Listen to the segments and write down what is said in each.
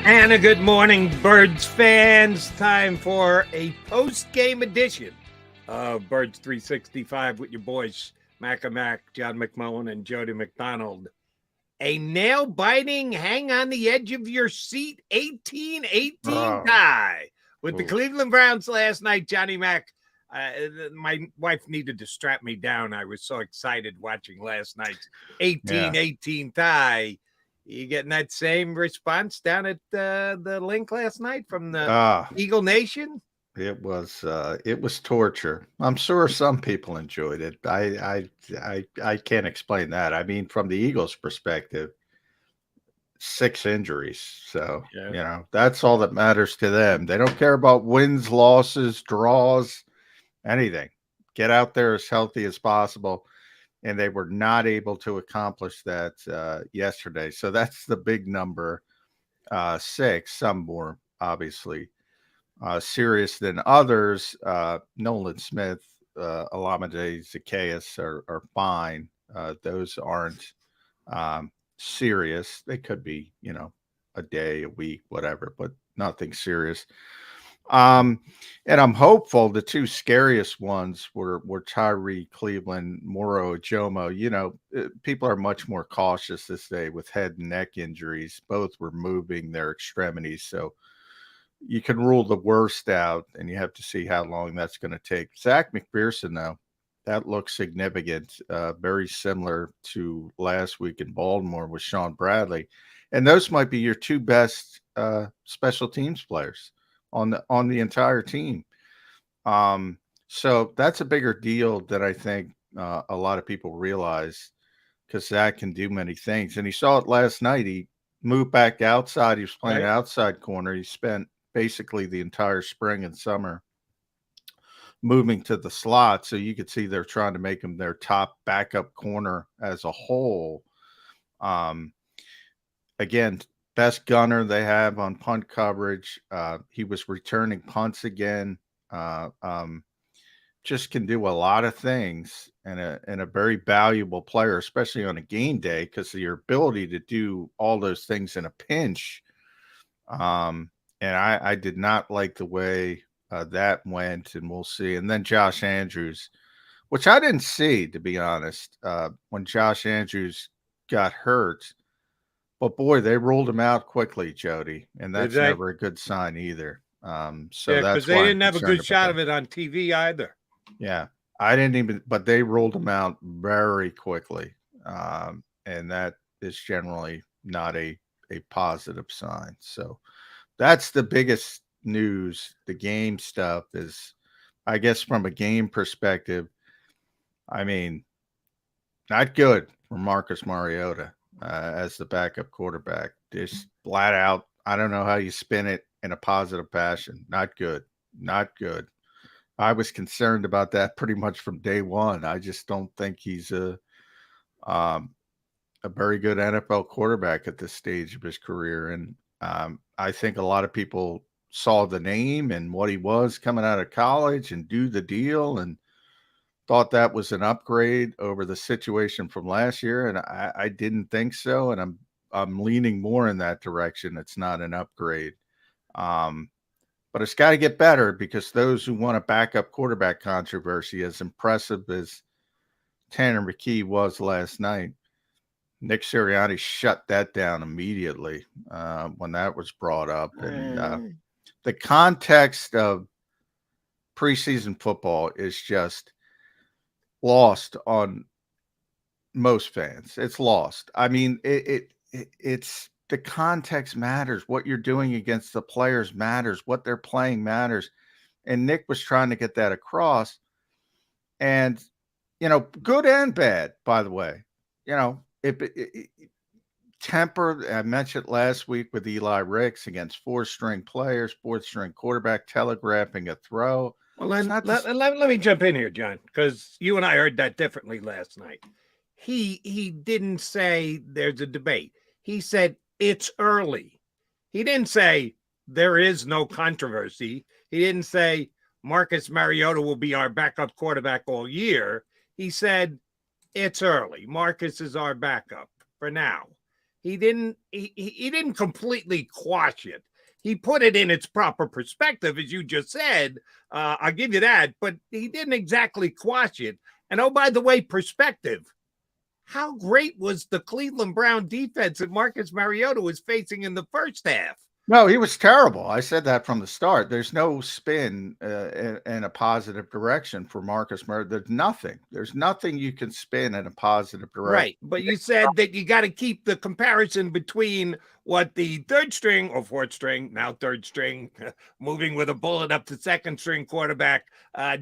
And a good morning, Birds fans. Time for a post-game edition of Birds 365 with your boys, Mac, John McMullen, and Jody McDonald. A nail-biting, hang on the edge of your seat, 18-18 tie with the Cleveland Browns last night. Johnny Mac, my wife needed to strap me down. I was so excited watching last night's 18-18 tie. You getting that same response down at the link last night from the Eagle Nation? It was torture. I'm sure some people enjoyed it. I can't explain that. I mean, from the Eagles' perspective, 6 injuries. So, that's all that matters to them. They don't care about wins, losses, draws, anything. Get out there as healthy as possible. And they were not able to accomplish that yesterday. So that's the big number, 6. Some more, obviously, serious than others. Nolan Smith, Olamide Zacchaeus are fine. Those aren't serious. They could be, a day, a week, whatever, but nothing serious. And I'm hopeful. The 2 scariest ones were Tyree Cleveland, Moro Ojomo. People are much more cautious this day with head and neck injuries. Both were moving their extremities. So you can rule the worst out, and you have to see how long that's going to take. Zach McPherson, though, that looks significant, very similar to last week in Baltimore with Sean Bradley. And those might be your 2 best special teams players on the entire team. So that's a bigger deal than I think a lot of people realize, because Zach can do many things. And he saw it last night. He moved back outside. He was playing outside corner. He spent basically the entire spring and summer moving to the slot. So you could see they're trying to make him their top backup corner as a whole. Again, best gunner they have on punt coverage. He was returning punts again. Just can do a lot of things, and a very valuable player, especially on a game day, because of your ability to do all those things in a pinch. And I did not like the way that went, and we'll see. And then Josh Andrews, which I didn't see, to be honest, when Josh Andrews got hurt. But boy, they ruled him out quickly, Jody, and that's never a good sign either. So that's because they didn't have a good shot of it on TV either. Yeah, I didn't even, but they ruled him out very quickly, and that is generally not a positive sign. So that's the biggest news. The game stuff is, I guess, from a game perspective, I mean, not good for Marcus Mariota as the backup quarterback. Just flat out, I don't know how you spin it in a positive fashion. Not good. Not good. I was concerned about that pretty much from day one. I just don't think he's a very good NFL quarterback at this stage of his career. And I think a lot of people saw the name and what he was coming out of college and do the deal and thought that was an upgrade over the situation from last year. And I didn't think so. And I'm leaning more in that direction. It's not an upgrade. But it's got to get better, because those who want a backup quarterback controversy, as impressive as Tanner McKee was last night, Nick Sirianni shut that down immediately when that was brought up. And the context of preseason football is just lost on most fans. It's lost. I mean, it's the context matters. What you're doing against the players matters. What they're playing matters. And Nick was trying to get that across. And, good and bad, by the way. Temper, I mentioned last week with Eli Ricks against 4-string players, 4th-string quarterback telegraphing a throw. Well, let me jump in here, John, because you and I heard that differently last night. He didn't say there's a debate. He said it's early. He didn't say there is no controversy. He didn't say Marcus Mariota will be our backup quarterback all year. He said it's early. Marcus is our backup for now. he didn't completely quash it. He put it in its proper perspective, as you just said. I'll give you that, but he didn't exactly quash it. And oh, by the way, perspective. How great was the Cleveland Brown defense that Marcus Mariota was facing in the first half? No, he was terrible. I said that from the start. There's no spin in a positive direction for Marcus Mariota. There's nothing. There's nothing you can spin in a positive direction. Right. But you said that you got to keep the comparison between what the third string or fourth string, now third string, moving with a bullet up to second string quarterback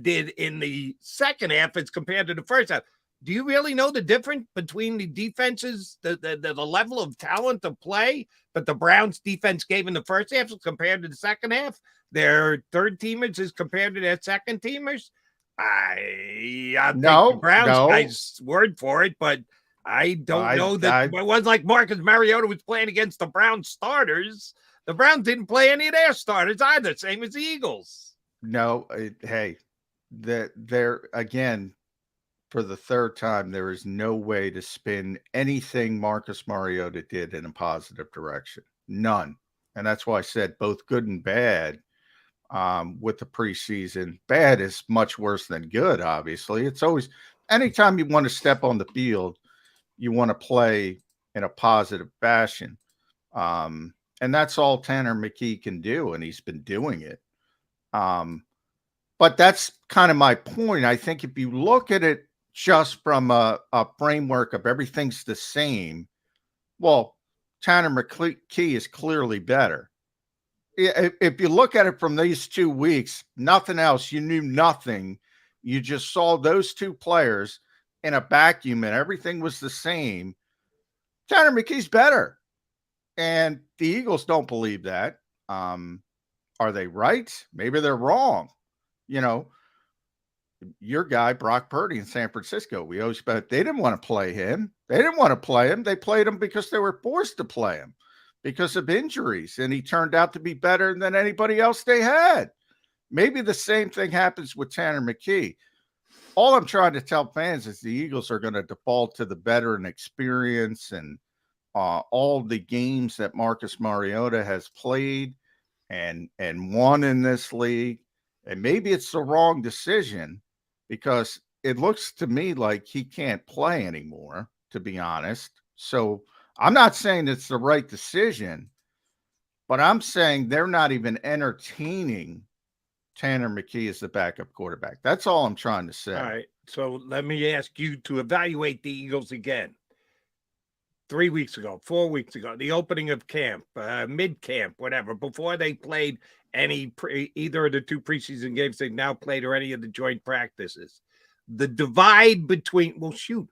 did in the second half as compared to the first half. Do you really know the difference between the defenses, the level of talent of play that the Browns defense gave in the first half compared to the second half? Their third teamers as compared to their second teamers? I'll take the Browns guy's word for it, but I don't know that it was like Marcus Mariota was playing against the Browns starters. The Browns didn't play any of their starters either, same as the Eagles. No, hey, they're again, for the third time, there is no way to spin anything Marcus Mariota did in a positive direction. None. And that's why I said both good and bad with the preseason. Bad is much worse than good, obviously. It's always, anytime you want to step on the field, you want to play in a positive fashion. And that's all Tanner McKee can do, and he's been doing it. But that's kind of my point. I think if you look at it just from a framework of everything's the same, well, Tanner McKee is clearly better. If you look at it from these 2 weeks, nothing else, you knew nothing. You just saw those two players in a vacuum and everything was the same. Tanner McKee's better. And the Eagles don't believe that. Are they right? Maybe they're wrong. You know, your guy, Brock Purdy in San Francisco, we always bet they didn't want to play him. They didn't want to play him. They played him because they were forced to play him because of injuries. And he turned out to be better than anybody else they had. Maybe the same thing happens with Tanner McKee. All I'm trying to tell fans is the Eagles are going to default to the veteran experience and all the games that Marcus Mariota has played and won in this league. And maybe it's the wrong decision because it looks to me like he can't play anymore, to be honest. So I'm not saying it's the right decision, but I'm saying they're not even entertaining Tanner McKee as the backup quarterback. That's all I'm trying to say. All right. So let me ask you to evaluate the Eagles again. 3 weeks ago, 4 weeks ago, the opening of camp, mid-camp, whatever, before they played either of the two preseason games they've now played or any of the joint practices. The divide between, well, shoot,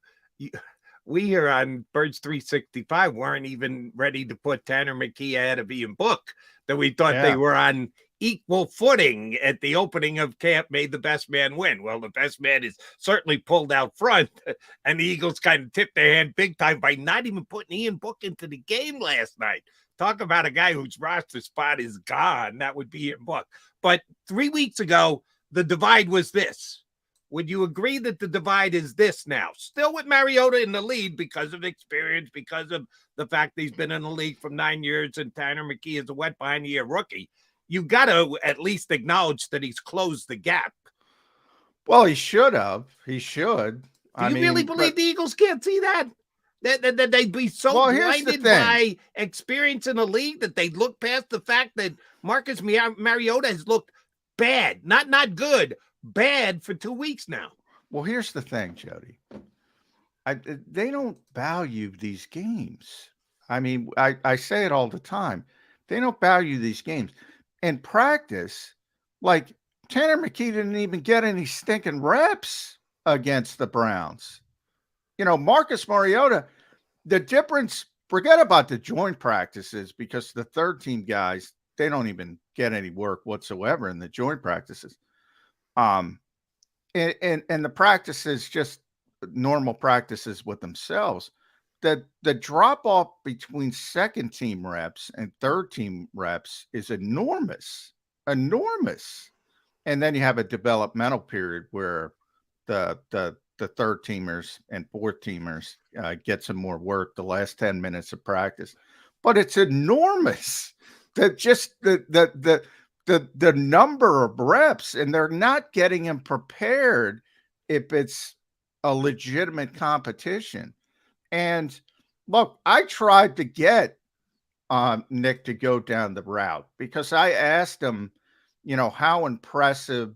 we here on Birds 365 weren't even ready to put Tanner McKee ahead of Ian Book, that we thought they were on equal footing at the opening of camp, made the best man win. Well, the best man is certainly pulled out front, and the Eagles kind of tipped their hand big time by not even putting Ian Book into the game last night. Talk about a guy whose roster spot is gone. That would be Ian Book. But 3 weeks ago, the divide was this. Would you agree that the divide is this now? Still with Mariota in the lead because of experience, because of the fact that he's been in the league for 9 years and Tanner McKee is a wet behind the ear rookie. You got to at least acknowledge that he's closed the gap. Well, he should have. He should. Do you really believe the Eagles can't see that? That they'd be so blinded by experience in the league that they look past the fact that Marcus Mariota has looked bad, not good, bad for 2 weeks now. Well, here's the thing, Jody. They don't value these games. I mean, I say it all the time. They don't value these games. In practice, like Tanner McKee didn't even get any stinking reps against the Browns. You know, Marcus Mariota, the difference, forget about the joint practices because the third team guys, they don't even get any work whatsoever in the joint practices. And the practices, just normal practices with themselves. The drop off between second team reps and third team reps is enormous. And then you have a developmental period where the the third teamers and fourth teamers get some more work the last 10 minutes of practice. But it's enormous that just the number of reps, and they're not getting them prepared if it's a legitimate competition. And look, I tried to get Nick to go down the route because I asked him, how impressive,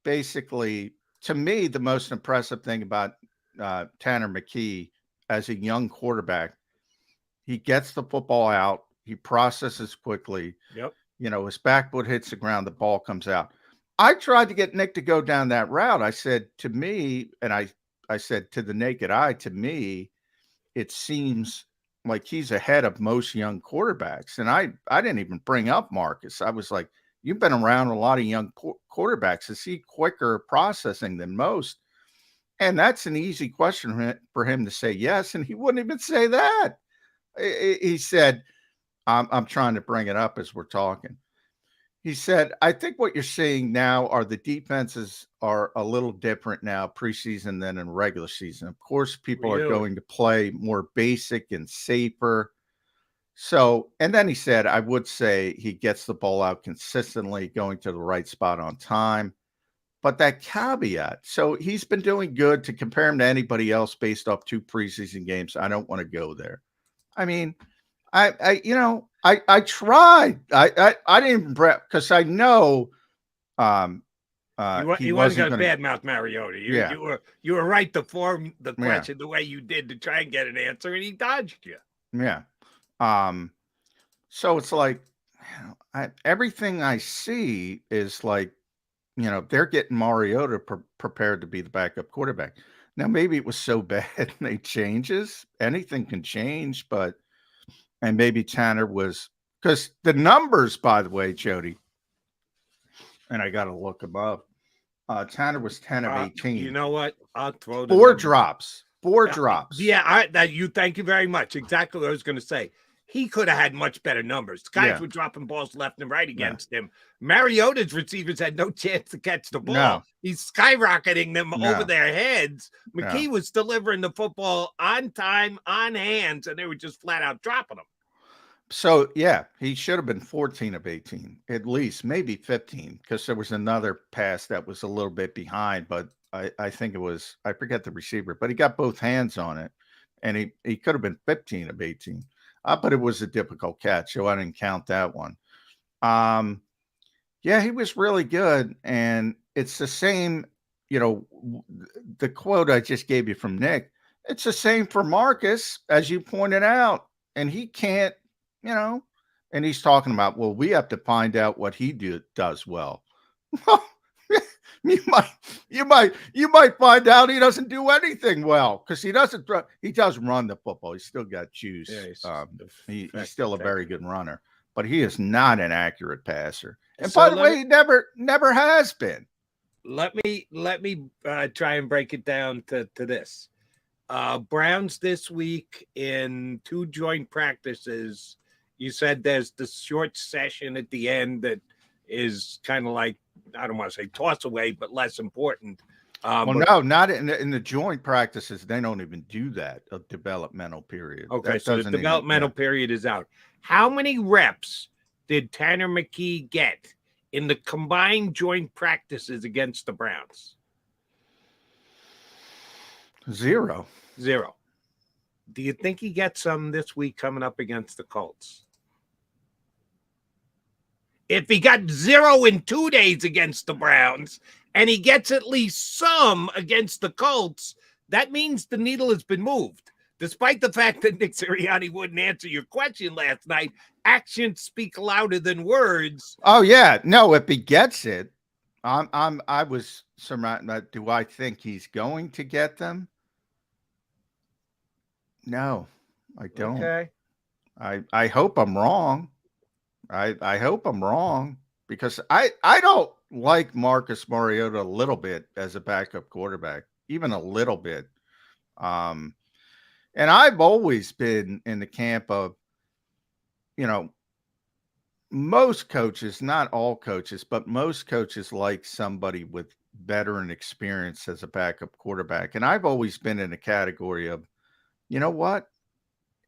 basically, to me, the most impressive thing about Tanner McKee as a young quarterback, he gets the football out, he processes quickly. Yep. His back foot hits the ground, the ball comes out. I tried to get Nick to go down that route. I said, to me, and I said to the naked eye, to me, it seems like he's ahead of most young quarterbacks. And I didn't even bring up Marcus. I was like, you've been around a lot of young quarterbacks. Is he quicker processing than most? And that's an easy question for him to say yes. And he wouldn't even say that. He said, I'm trying to bring it up as we're talking. He said, I think what you're seeing now are the defenses are a little different now preseason than in regular season. Of course, people are going to play more basic and safer. So, and then he said, I would say he gets the ball out consistently, going to the right spot on time. But that caveat, so he's been doing good. To compare him to anybody else based off 2 preseason games, I don't want to go there. I mean, I tried. I didn't even because I know he wasn't going to badmouth Mariota. You were right to form the question the way you did to try and get an answer, and he dodged you. Yeah. So it's like everything I see is like, they're getting Mariota prepared to be the backup quarterback. Now, maybe it was so bad and they changes. Anything can change, and maybe Tanner was, because the numbers, by the way, Jody, and I got to look them up. Tanner was 10 of 18. You know what? I'll throw 4 drops. 4 drops. Yeah, thank you very much. Exactly what I was going to say. He could have had much better numbers. Guys were dropping balls left and right against him. Mariota's receivers had no chance to catch the ball. No. He's skyrocketing them over their heads. McKee was delivering the football on time, on hands, and they were just flat out dropping them. So, yeah, he should have been 14 of 18, at least, maybe 15, because there was another pass that was a little bit behind, but I think it was, I forget the receiver, but he got both hands on it, and he could have been 15 of 18. But it was a difficult catch, so I didn't count that one. Yeah, he was really good, and it's the same, the quote I just gave you from Nick, it's the same for Marcus, as you pointed out, and he can't, and he's talking about, well, we have to find out what he does well. you might find out he doesn't do anything well, because he does run the football. He's still got juice. Yeah, he's still a very good runner, but he is not an accurate passer. And by the way, he never has been. Let me try and break it down to this. Browns this week in 2 joint practices. You said there's the short session at the end that is kind of like, I don't want to say toss away, but less important. No, not in the joint practices. They don't even do that, a developmental period. Okay, so the developmental period is out. How many reps did Tanner McKee get in the combined joint practices against the Browns? 0. Do you think he gets some this week coming up against the Colts? If he got 0 in 2 days against the Browns and he gets at least some against the Colts, that means the needle has been moved. Despite the fact that Nick Sirianni wouldn't answer your question last night, actions speak louder than words. Oh yeah, no. If he gets it, I was surrounded. Do I think he's going to get them? No, I don't. Okay. I hope I'm wrong. I hope I'm wrong, because I don't like Marcus Mariota a little bit as a backup quarterback, even a little bit. And I've always been in the camp of, most coaches, not all coaches, but most coaches like somebody with veteran experience as a backup quarterback. And I've always been in a category of, you know what?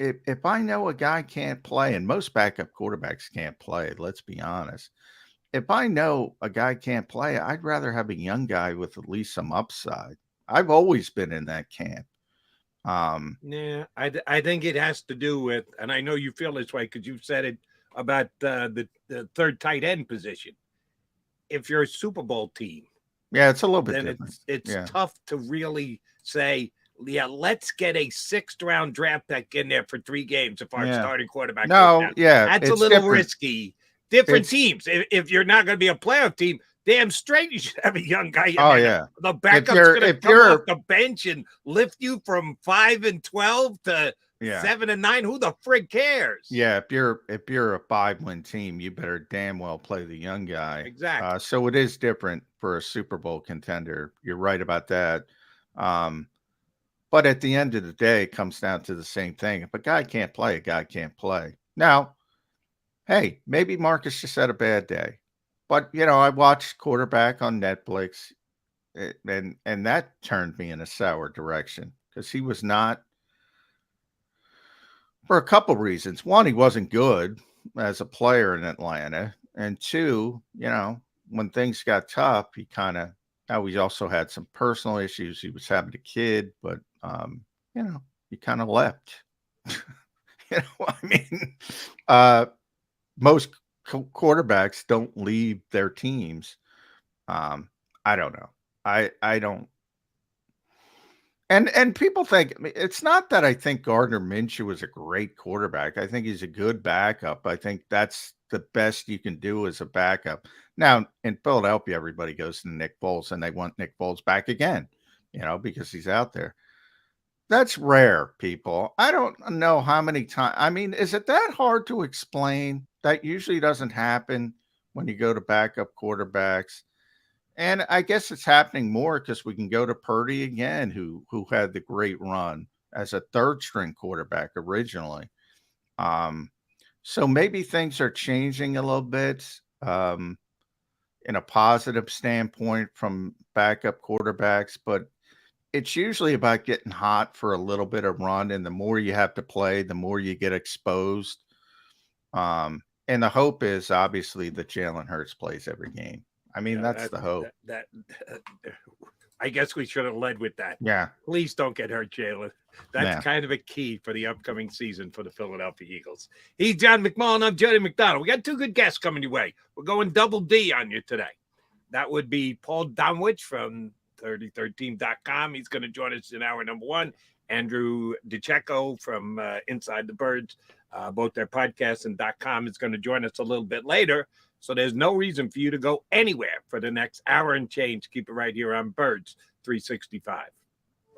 If I know a guy can't play, and most backup quarterbacks can't play, let's be honest. If I know a guy can't play, I'd rather have a young guy with at least some upside. I've always been in that camp. Yeah, I think it has to do with, and I know you feel this way because you've said it about the third tight end position. If you're a Super Bowl team, Yeah, it's a little bit then different. it's Yeah. tough to really say, yeah, let's get a 6th round draft pick in there for 3 games if our Yeah. starting quarterback goes No, down. yeah, That's a it's little different. risky. Different It's teams. If you're not going to be a playoff team, damn straight you should have a young guy in Oh, there. yeah. The backup's you're- going to if come you're- off the bench and lift you from 5-12 to Yeah. 7-9. Who the frig cares? Yeah, if you're a 5-win team, you better damn well play the young guy. Exactly. So it is different for a Super Bowl contender. You're right about that. But at the end of the day, it comes down to the same thing. If a guy can't play, a guy can't play. Now, hey, maybe Marcus just had a bad day. But I watched quarterback on Netflix, and that turned me in a sour direction because he was not, for a couple reasons. One, he wasn't good as a player in Atlanta, and two, when things got tough, he also had some personal issues. He was having a kid, but he kind of left. I mean, most quarterbacks don't leave their teams. I don't know. I don't. And people think, it's not that I think Gardner Minshew is a great quarterback. I think he's a good backup. I think that's the best you can do as a backup. Now, in Philadelphia, everybody goes to Nick Foles, and they want Nick Foles back again, because he's out there. That's rare, people. I don't know how many times. I mean, is it that hard to explain? That usually doesn't happen when you go to backup quarterbacks. And I guess it's happening more because we can go to Purdy again, who had the great run as a third string quarterback originally. So maybe things are changing a little bit in a positive standpoint from backup quarterbacks, but it's usually about getting hot for a little bit of run, and the more you have to play, the more you get exposed. And the hope is obviously that Jalen Hurts plays every game. I mean, that's the hope. I guess we should have led with that. Yeah. Please don't get hurt, Jalen. That's kind of a key for the upcoming season for the Philadelphia Eagles. He's John McMullen. I'm Jody McDonald. We got 2 good guests coming your way. We're going double D on you today. That would be Paul Domwich from 33team.com. He's going to join us in hour number 1. Andrew DeCecco from Inside the Birds, both their podcasts and .com, is going to join us a little bit later. So there's no reason for you to go anywhere for the next hour and change. Keep it right here on Birds 365.